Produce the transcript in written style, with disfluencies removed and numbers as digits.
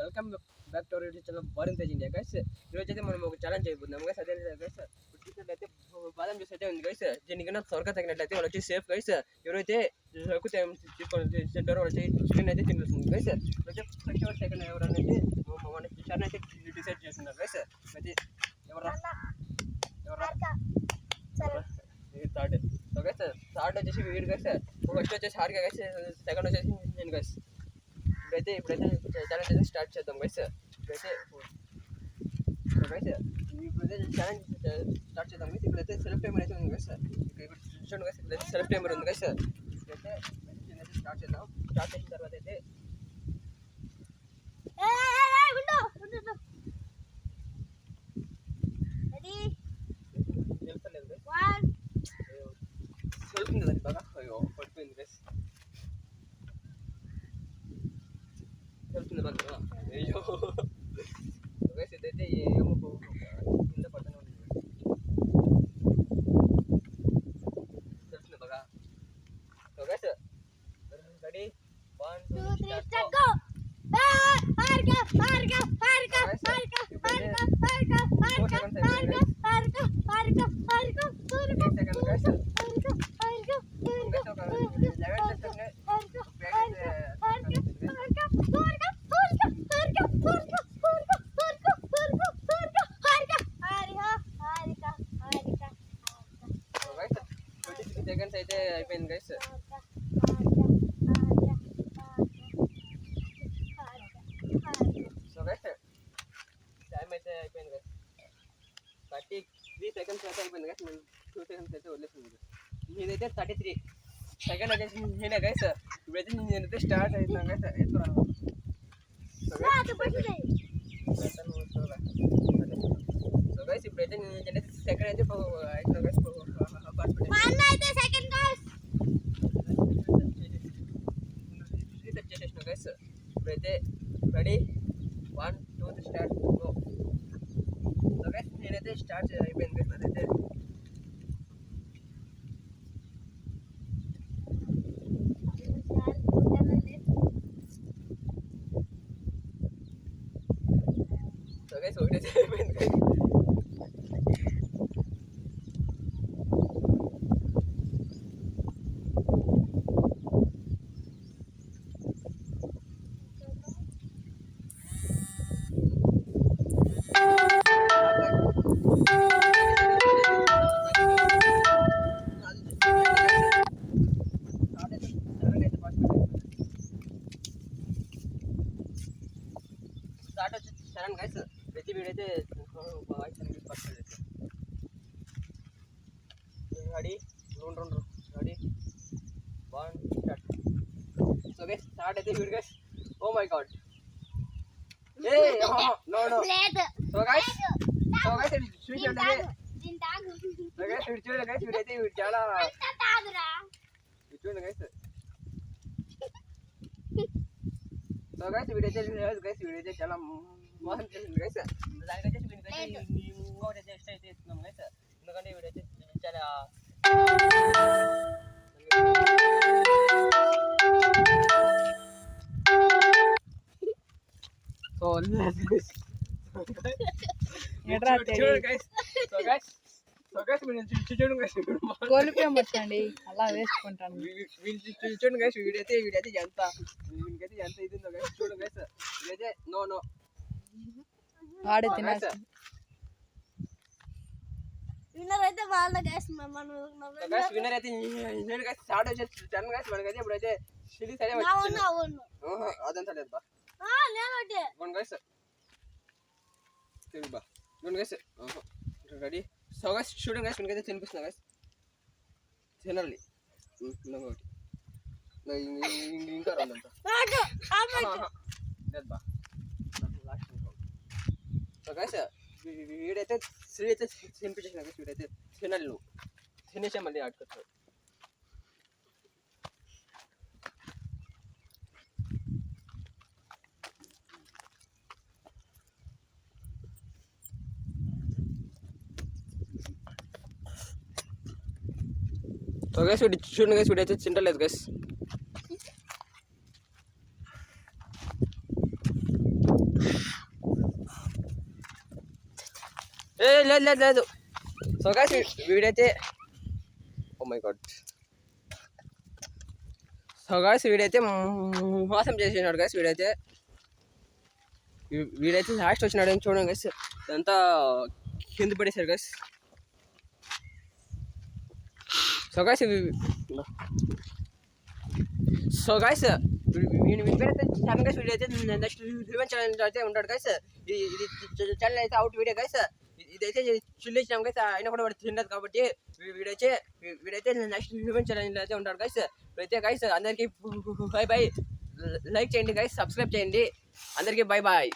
Welcome back to our YouTube channel Varun Tej India guys. ఈరోజు అయితే మనం ఒక ఛాలెంజ్ చేయబోతున్నాం గైస్. అదే గైస్ చూసినట్లయితే బాదం జ్యూస్ అయితే ఉంది గైస్. దీనికన్నా త్వరగా తగినట్లయితే వాళ్ళు వచ్చి సేఫ్ గైస్. ఎవరైతే ఎక్కువ తీసుకొని తింటారో వాళ్ళు చికెన్ అయితే తినిపిస్తుంది గైస్. అయితే ఫస్ట్ ఎవరు సెకండ్ ఎవరు అనేది మన ఛానల్ అయితే డిసైడ్ చేస్తున్నారు గైస్. అయితే ఎవరా థర్డ్. సో గైస్ థర్డ్ వచ్చేసి వీడు గైస్. ఫస్ట్ వచ్చేసి హారిక గైస్. సెకండ్ వచ్చేసి నేను గైస్. ఇప్పుడైతే ఛాలెంజ్ అయితే స్టార్ట్ చేద్దాం గైస్. ఇప్పుడైతే ఛాలెంజ్ స్టార్ట్ చేద్దాం గైస్. ఇప్పుడైతే సెల్ఫ్ టైమర్ అయితే ఉంది గైస్. ఇప్పుడు చూడండి గైస్, ఇప్పుడైతే సెల్ఫ్ టైమర్ ఉంది గైస్. ఇప్పుడైతే స్టార్ట్ చేద్దాం. స్టార్ట్ చేసిన తర్వాత అయితే తెలుస్తుంది దాన్ని బాగా. అయ్యో పడిపోయింది గైస్. తెలుస్తుంది బాగా. అయ్యో గైస్ ఇదైతే ఏమో కింద పడుతూనే ఉంది. తెలుస్తుంది బాగా. So guys ready 1 2 3 go. Seconds అయితే అయిపోయింది గైస్. సో గైస్ టైం అయితే అయిపోయింది గైస్. 33 సెకండ్స్ అయితే అయిపోయింది గైస్. నేను 2 సెకండ్స్ అయితే వదిలేసింది. నేనైతే 33 సెకండ్ వచ్చేసి నేనే గైస్. ఇప్పుడైతే నేనైతే స్టార్ట్ అవుతాను గైస్. ఎత్తుకున్నాను. సో గైస్ ఇప్పుడైతే నేనైతే సెకండ్ అయితే అవుతాను గైస్. చేసేసిన గైస్. ఇప్పుడైతే ready 1 2 3 start go. So guys నేనైతే స్టార్ట్ అయిపోయింది గైస్. అదైతే సో గైస్ ఒకటైతే అయిపోయింది గైస్. స్టార్ట్ వచ్చి సరే గైస్. ప్రతి వీడియో అయితే ready 2 ready 1 start. So guys start అయితే video guys. Oh my god. ఏ నో నో. సో గైస్ చూడండి. సో గైస్ చూడండి గైస్. వీడైతే చాలా చూడండి గైస్. సో గైస్ వీడైతే గైస్ వీడైతే చాలా మోసం చేసింది గైస్. దానికైతే ఇంకోటి టెస్ట్ అయితే ఇస్తున్నాం గైస్. ఎందుకంటే వీడైతే చాలా సో చూడండి గైస్. సో గైస్ చూడండి గైస్. కోల్పోయమొచ్చండి అలా వేసుకుంటాను. చూడండి గైస్. వీడైతే ఎంత వీడికైతే ఎంత ఇది ఉందో గైస్. చూడండి గైస్ వీడైతే నో నో వాడే తినేసి విన్నర్ అయితే వాళ్ళ గైస్. విన్నర్ అయితే నేను గైస్. స్టార్ట్ వచ్చేసి 10 గైస్. మనకైతే ఇప్పుడైతే సిరీస్ అయితే అదంతా లేదు బా. వన్ గైస్ బా. చూడండి గైస్ రెడీ. సో గైస్ చూడండి గైస్. మనకైతే తినిపిస్తున్నా గైస్. తినాలి ఇంకొకటి ఇంకా రాదంతా లేదు బా. సో గైస్ వీడైతే సిరీ అయితే తినిపించేసిన గైస్. వీడైతే తినాలి. నువ్వు తినేసే మళ్ళీ ఆడుకోవచ్చు. సో గైస్ చూడండి గైస్. వీడైతే తింటలేదు గైస్. లేదు లేదు లేదు. సో గైస్ వీడైతే oh my god. So guys వీడైతే మోసం చేసినాడు గైస్. వీడైతే లాస్ట్ వచ్చినాడు అని చూడండి గైస్. అంతా కింద పడేశారు గైస్. సో గైస్ వీడైతే ఛానల్ గైస్. వీడైతే నెక్స్ట్ రివెంజ్ ఛాలెంజ్ అయితే ఉంటాడు గైస్. ఇది ఛానల్ అయితే అవుట్ వీడియో గైస్. ఇదైతే చిల్లిచ్చినాం గైస్. అయినా కూడా వాడు తినలేదు కాబట్టి వీడైతే నెక్స్ట్ రివెంజ్ ఛాలెంజ్ అయితే ఉంటాడు గైస్. అయితే గైస్ అందరికీ బై బై. లైక్ చేయండి గైస్, సబ్స్క్రైబ్ చేయండి. అందరికీ బై బాయ్.